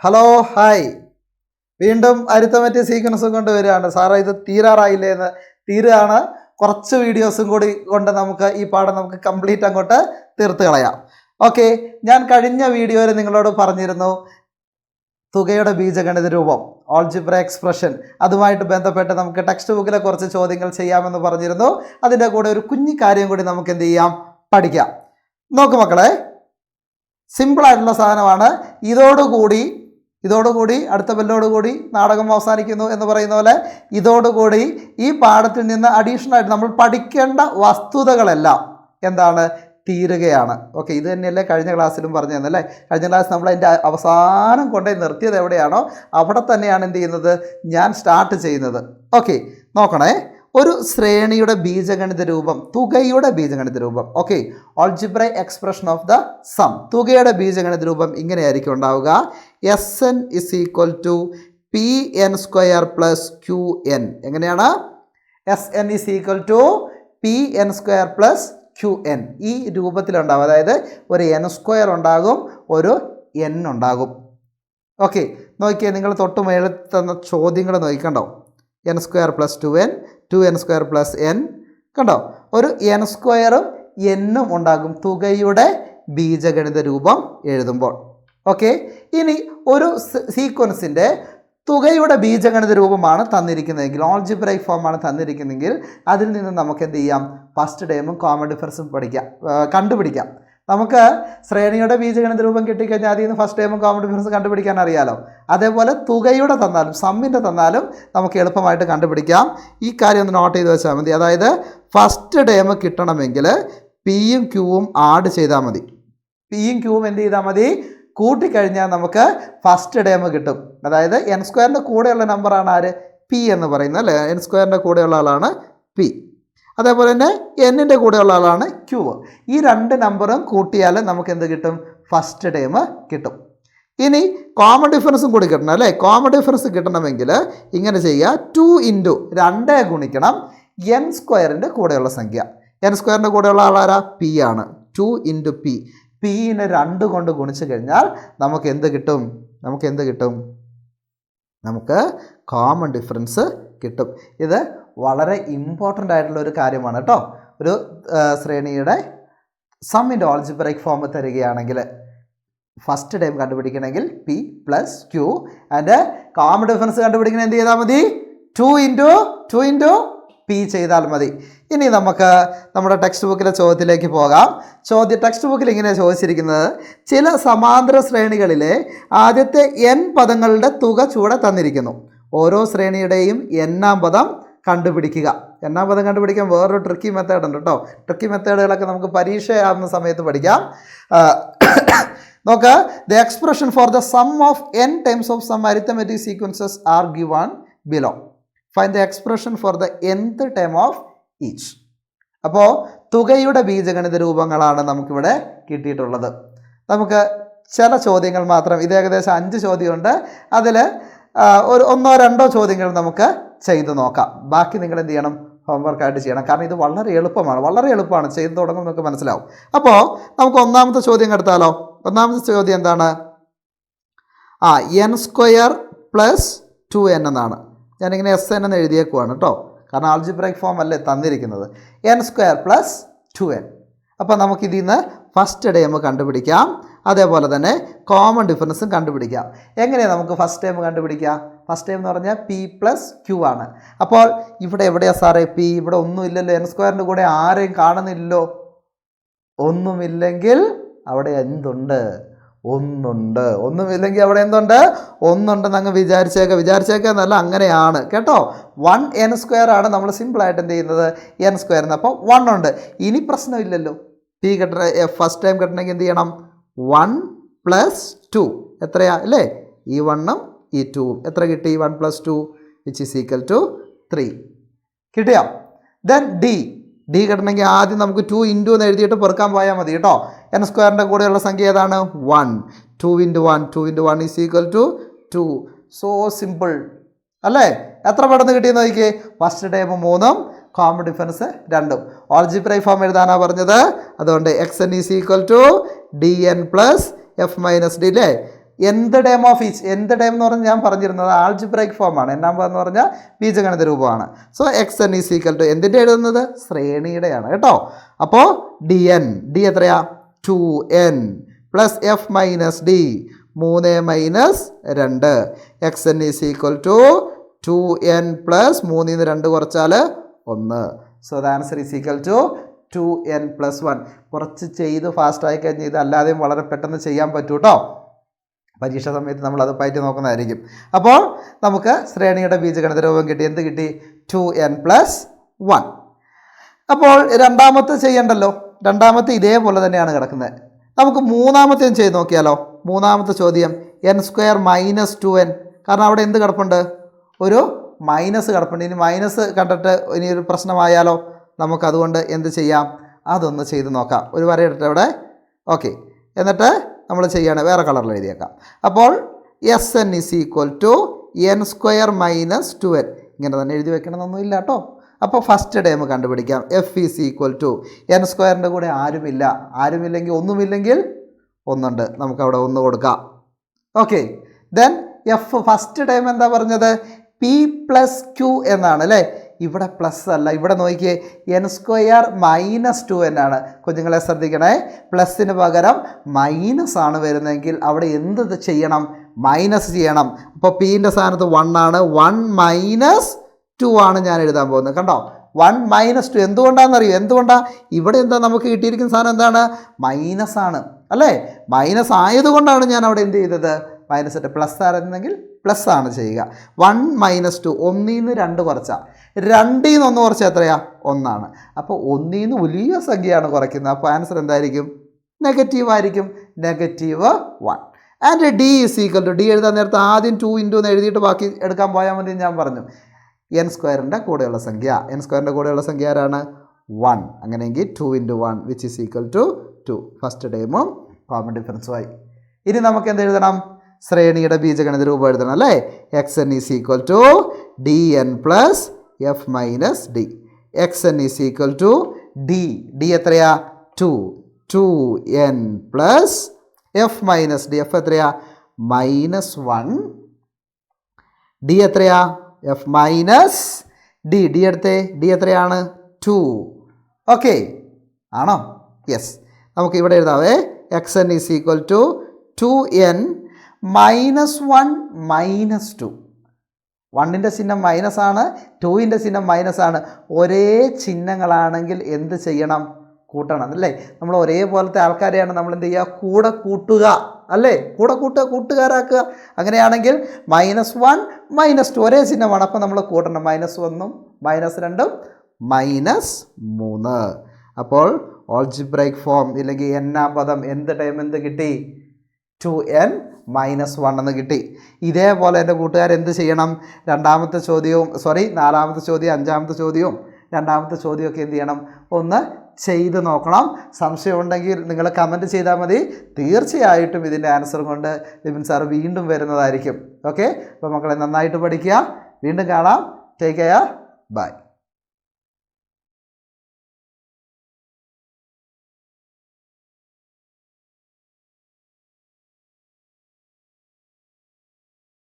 Hello hi, വീണ്ടും arithmetic സീക്വൻസും കൊണ്ട് വരികയാണ്. സാറേ ഇത് തീരാറായില്ലേ എന്ന്. തീരുകയാണ്. കുറച്ച് വീഡിയോസും കൂടി കൊണ്ട് നമുക്ക് ഈ പാഠം നമുക്ക് കംപ്ലീറ്റ് അങ്ങോട്ട് തീർത്ത് കളയാം. ഓക്കെ, ഞാൻ കഴിഞ്ഞ വീഡിയോയിൽ നിങ്ങളോട് പറഞ്ഞിരുന്നു തുകയുടെ ബീജഗണിത രൂപം, ഓൾജിബ്ര എക്സ്പ്രഷൻ, അതുമായിട്ട് ബന്ധപ്പെട്ട് നമുക്ക് ടെക്സ്റ്റ് ബുക്കിലെ കുറച്ച് ചോദ്യങ്ങൾ ചെയ്യാമെന്ന് പറഞ്ഞിരുന്നു. അതിൻ്റെ കൂടെ ഒരു കുഞ്ഞു കാര്യം കൂടി നമുക്ക് എന്ത് ചെയ്യാം, പഠിക്കാം. നോക്കൂ മക്കളെ, സിമ്പിളായിട്ടുള്ള സാധനമാണ്. ഇതോടുകൂടി അടുത്ത ബെല്ലോടുകൂടി നാടകം അവസാനിക്കുന്നു എന്ന് പറയുന്ന പോലെ ഇതോടുകൂടി ഈ പാഠത്തിൽ നിന്ന് അഡീഷണൽ ആയിട്ട് നമ്മൾ പഠിക്കേണ്ട വസ്തുതകളെല്ലാം എന്താണ്, തീരുകയാണ്. ഓക്കെ, ഇത് തന്നെയല്ലേ കഴിഞ്ഞ ക്ലാസ്സിലും പറഞ്ഞു തന്നല്ലേ. കഴിഞ്ഞ ക്ലാസ് നമ്മൾ അതിൻ്റെ അവസാനം കൊണ്ടുപോയി നിർത്തിയത് എവിടെയാണോ അവിടെ തന്നെയാണ് എന്ത് ചെയ്യുന്നത്, ഞാൻ സ്റ്റാർട്ട് ചെയ്യുന്നത്. ഓക്കെ, നോക്കണേ. ഒരു ശ്രേണിയുടെ ബീജഗണിത രൂപം, തുകയുടെ ബീജഗണിത രൂപം. Okay, algebra expression of the sum. തുകയുടെ ബീജഗണിത രൂപം ഇങ്ങനെയായിരിക്കും ഉണ്ടാവുക. Sn is equal to Pn² plus Qn. എങ്ങനെയാണ്? Sn is equal to Pn² plus Qn. ഈ രൂപത്തിലുണ്ടാവും. അതായത് ഒരു n² ഉണ്ടാകും, ഒരു n ഉണ്ടാകും. ഓക്കെ, നോക്കിയേ, നിങ്ങൾ തൊട്ട് മേളിൽ തന്ന ചോദ്യങ്ങൾ നോക്കിക്കണ്ടോ. n² plus 2n, 2n² plus n. കണ്ടോ, ഒരു n² എന്നും ഉണ്ടാകും തുകയുടെ ബീജഗണിത രൂപം എഴുതുമ്പോൾ. ഓക്കെ, ഇനി ഒരു സീക്വൻസിൻ്റെ തുകയുടെ ബീജഗണിത രൂപമാണ് തന്നിരിക്കുന്നതെങ്കിൽ, ഓൾജിബ്രൈക് ഫോമാണ് തന്നിരിക്കുന്നതെങ്കിൽ അതിൽ നിന്ന് നമുക്ക് എന്ത് ചെയ്യാം, ഫസ്റ്റ് ടേമും കോമൺ ഡിഫറൻസും കണ്ടുപിടിക്കാം. നമുക്ക് ശ്രേണിയുടെ ബീജഗണിത രൂപം കിട്ടിക്കഴിഞ്ഞാൽ അതിൽ നിന്ന് ഫസ്റ്റ് ടേമും കോമൺ ഡിഫറൻസ് കണ്ടുപിടിക്കാൻ അറിയാലോ. അതേപോലെ തുകയുടെ തന്നാലും സമ്മിൻ്റെ തന്നാലും നമുക്ക് എളുപ്പമായിട്ട് കണ്ടുപിടിക്കാം. ഈ കാര്യം ഒന്ന് നോട്ട് ചെയ്ത് വെച്ചാൽ മതി. അതായത് ഫസ്റ്റ് ടേം കിട്ടണമെങ്കിൽ പിയും ക്യൂവും ആഡ് ചെയ്താൽ മതി. പിയും ക്യൂവും എന്ത് ചെയ്താൽ മതി, കൂട്ടിക്കഴിഞ്ഞാൽ നമുക്ക് ഫസ്റ്റ് ടേം കിട്ടും. അതായത് n² കൂടെയുള്ള നമ്പറാണ് ആര്, പി എന്ന് പറയുന്നത് അല്ലേ. n² കൂടെയുള്ള ആളാണ് പി. അതേപോലെ തന്നെ എന്നിൻ്റെ കൂടെയുള്ള ആളാണ് ക്യൂ. ഈ രണ്ട് നമ്പറും കൂട്ടിയാൽ നമുക്ക് എന്ത് കിട്ടും, ഫസ്റ്റ് ടേം കിട്ടും. ഇനി കോമൺ ഡിഫറൻസും കൂടി കിട്ടണം അല്ലേ. കോമൺ ഡിഫറൻസ് കിട്ടണമെങ്കിൽ ഇങ്ങനെ ചെയ്യുക, 2 ഇൻറ്റു 2 ഗുണിക്കണം n² കൂടെയുള്ള സംഖ്യ. n² കൂടെയുള്ള ആളാരാ, പി ആണ്. 2 ഇൻറ്റു പി. പിനെ 2 കൊണ്ട് ഗുണിച്ച് കഴിഞ്ഞാൽ നമുക്ക് എന്ത് കിട്ടും, നമുക്ക് കോമൺ ഡിഫറൻസ് കിട്ടും. ഇത് വളരെ ഇമ്പോർട്ടൻ്റ് ആയിട്ടുള്ള ഒരു കാര്യമാണ് കേട്ടോ. ഒരു ശ്രേണിയുടെ സമ്മിൻ്റെ ഓൾജിബ്രൈക് ഫോം തരികയാണെങ്കിൽ ഫസ്റ്റ് ടൈം കണ്ടുപിടിക്കണമെങ്കിൽ p plus q and common difference കണ്ടുപിടിക്കണമെങ്കിൽ എന്ത് ചെയ്താൽ മതി, 2 ഇൻറ്റു പി ചെയ്താൽ മതി. ഇനി നമുക്ക് നമ്മുടെ ടെക്സ്റ്റ് ബുക്കിലെ ചോദ്യത്തിലേക്ക് പോകാം. ടെക്സ്റ്റ് ബുക്കിൽ ഇങ്ങനെ ചോദിച്ചിരിക്കുന്നത്, ചില സമാന്തര ശ്രേണികളിലെ ആദ്യത്തെ n പദങ്ങളുടെ തുക ചുവടെ തന്നിരിക്കുന്നു. ഓരോ ശ്രേണിയുടെയും n-ാം പദം കണ്ടുപിടിക്കുക. n-ാം പദം കണ്ടുപിടിക്കാൻ വേറൊരു ട്രിക്കി മെത്തേഡ് ഉണ്ട് കേട്ടോ. ട്രിക്കി മെത്തേഡുകളൊക്കെ നമുക്ക് പരീക്ഷ ആവുന്ന സമയത്ത് പഠിക്കാം. നോക്ക്, the expression for the sum of n terms of some arithmetic sequences are given below. Find the expression for the nth term of each. അപ്പോൾ തുകയുടെ ബീജഗണിത രൂപങ്ങളാണ് നമുക്കിവിടെ കിട്ടിയിട്ടുള്ളത്. നമുക്ക് ചില ചോദ്യങ്ങൾ മാത്രം, ഇത് ഏകദേശം 5 ചോദ്യമുണ്ട്. അതിൽ ഒരു 1-2 ചോദ്യങ്ങൾ നമുക്ക് ചെയ്ത് നോക്കാം. ബാക്കി നിങ്ങൾ എന്ത് ചെയ്യണം, ഹോംവർക്കായിട്ട് ചെയ്യണം. കാരണം ഇത് വളരെ എളുപ്പമാണ്, ചെയ്ത് തുടങ്ങും നമുക്ക് മനസ്സിലാവും. അപ്പോൾ നമുക്ക് ഒന്നാമത്തെ ചോദ്യം എടുത്താലോ. ഒന്നാമത്തെ ചോദ്യം എന്താണ്, n² പ്ലസ് 2n എന്നാണ്. ഞാനിങ്ങനെ Sn എന്ന് എഴുതിയേക്കുവാണ് കേട്ടോ, കാരണം ആൾജിബ്രൈക് ഫോം അല്ലേ തന്നിരിക്കുന്നത്. n² plus 2n. അപ്പോൾ നമുക്കിതിൽ നിന്ന് ഫസ്റ്റ് ടേം കണ്ടുപിടിക്കാം. അതേപോലെ തന്നെ കോമൺ ഡിഫറൻസും കണ്ടുപിടിക്കാം. എങ്ങനെയാണ് നമുക്ക് ഫസ്റ്റ് ടേം കണ്ടുപിടിക്കാം? ഫസ്റ്റ് ടേം എന്ന് പറഞ്ഞാൽ പി പ്ലസ് ക്യൂ ആണ്. അപ്പോൾ ഇവിടെ എവിടെയാണ് സാറേ പി? ഇവിടെ ഒന്നുമില്ലല്ലോ, n² കൂടെ ആരെയും കാണുന്നില്ലല്ലോ. ഒന്നുമില്ലെങ്കിൽ അവിടെ എന്തുണ്ട്, ഒന്നുമില്ലെങ്കിൽ അവിടെ എന്തുണ്ട്, ഒന്നുണ്ടെന്ന് അങ്ങ് വിചാരിച്ചേക്കെന്നല്ല, അങ്ങനെയാണ് കേട്ടോ. 1n² ആണ് നമ്മൾ സിമ്പിളായിട്ട് എന്ത് ചെയ്യുന്നത്, n² എന്ന്. അപ്പോൾ 1 ഉണ്ട്. ഇനി പ്രശ്നമില്ലല്ലോ, പി കിട്ടണ ഫസ്റ്റ് ടൈം കിട്ടണമെങ്കിൽ എന്ത് ചെയ്യണം, 1 പ്ലസ് 2 എത്രയാ അല്ലേ, ഈ 1ഉം ഈ 2ഉം എത്ര കിട്ടി, 1 plus 2 which is equal to 3. കിട്ടിയോ? ദെൻ ഡി കിട്ടണമെങ്കിൽ ആദ്യം നമുക്ക് 2 ഇൻറ്റു എന്ന് എഴുതിയിട്ട് പെറുക്കാൻ പോയാൽ മതി കേട്ടോ. n² കൂടെയുള്ള സംഖ്യ ഏതാണ്, 1. 2 into 1 is equal to 2. So simple അല്ലേ. എത്ര പെട്ടെന്ന് കിട്ടിയെന്ന് നോക്കിയേ. ഫസ്റ്റ് ടൈം 3ഉം കോമൺ ഡിഫറൻസ് 2ഉം. ഓൾജിബ്രൈക് ഫോം എഴുതാനാണ് പറഞ്ഞത്. അതുകൊണ്ട് xn is equal to dn plus f minus d അല്ലേ. nth term of each. nth term എന്ന് പറഞ്ഞാൽ ഞാൻ പറഞ്ഞിരുന്നത് ആൾജിബ്രൈക് ഫോമാണ്. n എന്ന് പറഞ്ഞാൽ ബീജഗണിത രൂപമാണ്. So x n is equal to എന്തിൻ്റെ എഴുതുന്നത്? ശ്രേണിയുടെയാണ് കേട്ടോ. അപ്പോൾ ഡി എൻ, ഡി എത്രയാ? 2n plus f minus d 3 minus 2. X n is equal to 2n plus 3 2 കുറച്ചാൽ 1. So the answer is equal to 2n plus 1. കുറച്ച് ചെയ്ത് ഫാസ്റ്റ് ആയി കഴിഞ്ഞാൽ ഇത് അല്ലാതെയും വളരെ പെട്ടെന്ന് ചെയ്യാൻ പറ്റൂ കേട്ടോ. പരീക്ഷ സമയത്ത് നമ്മൾ അത് പറ്റി നോക്കുന്നതായിരിക്കും. അപ്പോൾ നമുക്ക് ശ്രേണിയുടെ ബീജഗണിത രൂപം കിട്ടി. എന്ത് കിട്ടി? 2n plus 1. അപ്പോൾ രണ്ടാമത്തെ ചെയ്യണ്ടല്ലോ. രണ്ടാമത്തെ ഇതേപോലെ തന്നെയാണ് കിടക്കുന്നത്. നമുക്ക് മൂന്നാമത്തെയും ചെയ്ത് നോക്കിയാലോ. മൂന്നാമത്തെ ചോദ്യം n² മൈനസ് 2n. കാരണം അവിടെ എന്ത് കിടപ്പുണ്ട്? ഒരു മൈനസ് കിടപ്പുണ്ട്. ഇനി മൈനസ് കണ്ടിട്ട് ഇനി ഒരു പ്രശ്നമായാലോ? നമുക്കതുകൊണ്ട് എന്ത് ചെയ്യാം? അതൊന്ന് ചെയ്ത് നോക്കാം. ഒരു വരയിടട്ടെ അവിടെ. ഓക്കെ, എന്നിട്ട് നമ്മൾ ചെയ്യണേ വേറെ കളറിൽ എഴുതിയേക്കാം. അപ്പോൾ s n is equal to n² minus 2n. ഇങ്ങനെ തന്നെ എഴുതി വെക്കണമെന്നൊന്നുമില്ല കേട്ടോ. അപ്പോൾ ഫസ്റ്റ് ടേം കണ്ടുപിടിക്കാം. F is equal to n² കൂടെ ആരുമില്ല. ആരുമില്ലെങ്കിൽ ഒന്നുമില്ലെങ്കിൽ ഒന്നുണ്ട്. നമുക്കവിടെ 1 കൊടുക്കാം. Okay, then f first term എന്താ പറഞ്ഞത്? പി പ്ലസ് ക്യൂ എന്നാണ് അല്ലേ. ഇവിടെ പ്ലസ് അല്ല, ഇവിടെ നോക്കിയേ n² മൈനസ് 2n ആണ്. കുഞ്ഞുങ്ങളെ ശ്രദ്ധിക്കണേ, പ്ലസ്സിന് പകരം മൈനസ് ആണ് വരുന്നതെങ്കിൽ അവിടെ എന്ത് ചെയ്യണം? മൈനസ് ചെയ്യണം. അപ്പോൾ പീൻ്റെ സ്ഥാനത്ത് 1 ആണ്. 1 മൈനസ് 2 ആണ് ഞാൻ എഴുതാൻ പോകുന്നത്. കണ്ടോ, 1 മൈനസ് 2. എന്തുകൊണ്ടാണെന്നറിയോ? എന്തുകൊണ്ടാണ്? ഇവിടെ എന്താ നമുക്ക് കിട്ടിയിരിക്കുന്ന സാധനം? എന്താണ്? മൈനസ് ആണ് അല്ലേ. മൈനസ് ആയതുകൊണ്ടാണ് ഞാൻ അവിടെ എന്ത് ചെയ്തത്? മൈനസ് ഇട്ട്. പ്ലസ് ആയിരുന്നെങ്കിൽ പ്ലസ് ആണ് ചെയ്യുക. 1 മൈനസ് 2, 1 2 കുറച്ചാൽ 2 1 കുറച്ചാൽ എത്രയാ? 1 ആണ്. അപ്പോൾ 1 വലിയ സംഖ്യയാണ് കുറയ്ക്കുന്നത്. അപ്പോൾ ആൻസർ എന്തായിരിക്കും? നെഗറ്റീവ് ആയിരിക്കും. -1. And d is equal to, d എഴുതാൻ നേരത്തെ ആദ്യം 2 എന്ന് എഴുതിയിട്ട് ബാക്കി എടുക്കാൻ പോയാൽ മതി. ഞാൻ പറഞ്ഞു n² കൂടെയുള്ള സംഖ്യ. n² കൂടെയുള്ള സംഖ്യ ആരാണ്? 1. അങ്ങനെയെങ്കിൽ 2 × 1 which is equal to 2. First ടൈമും കോമൺ ഡിഫറൻസുമായി. ഇനി നമുക്ക് എന്ത് എഴുതണം? ശ്രേണിയുടെ ബീജഗണിത രൂപം എഴുതണം അല്ലേ. X n is equal to d n plus f minus d. X n is equal to d, d എത്രയാ? 2n plus f minus d. F എത്രയാ? -1. ഡി എത്രയാ? F minus d. ഡി എടുത്തേ, ഡി എത്രയാണ്? 2. ഓക്കെ ആണോ? Yes. നമുക്ക് ഇവിടെ എഴുതാവേ. X n is equal to 2n -1 -2. 1ൻ്റെ ചിഹ്നം മൈനസ് ആണ്, 2ൻ്റെ ചിഹ്നം മൈനസ് ആണ്. ഒരേ ചിഹ്നങ്ങളാണെങ്കിൽ എന്ത് ചെയ്യണം? കൂട്ടണം അല്ലേ. നമ്മൾ ഒരേപോലത്തെ ആൾക്കാരെയാണ് നമ്മൾ എന്ത് ചെയ്യുക? കൂടെ കൂട്ടുക അല്ലേ. കൂടെ കൂട്ടുക, കൂട്ടുകാരാക്കുക. അങ്ങനെയാണെങ്കിൽ -1 -2 ഒരേ ചിഹ്നമാണ്. അപ്പോൾ നമ്മൾ കൂട്ടണം. -1 -2 -3. അപ്പോൾ ഓൾജിബ്രൈക് ഫോം ഇല്ലെങ്കിൽ n-ാം പദം എന്ത് ടൈം എന്ത് കിട്ടി? 2n -1 എന്ന് കിട്ടി. ഇതേപോലെ എൻ്റെ കൂട്ടുകാർ എന്ത് ചെയ്യണം? നാലാമത്തെ ചോദ്യവും അഞ്ചാമത്തെ ചോദ്യവും രണ്ടാമത്തെ ചോദ്യമൊക്കെ എന്ത് ചെയ്യണം? ഒന്ന് ചെയ്ത് നോക്കണം. സംശയമുണ്ടെങ്കിൽ നിങ്ങൾ കമൻറ്റ് ചെയ്താൽ മതി. തീർച്ചയായിട്ടും ഇതിൻ്റെ ആൻസർ കൊണ്ട് ലിബിൻ സാർ വീണ്ടും വരുന്നതായിരിക്കും. ഓക്കെ, അപ്പോൾ മക്കളെ നന്നായിട്ട് പഠിക്കുക. വീണ്ടും കാണാം. Take care. ബൈ.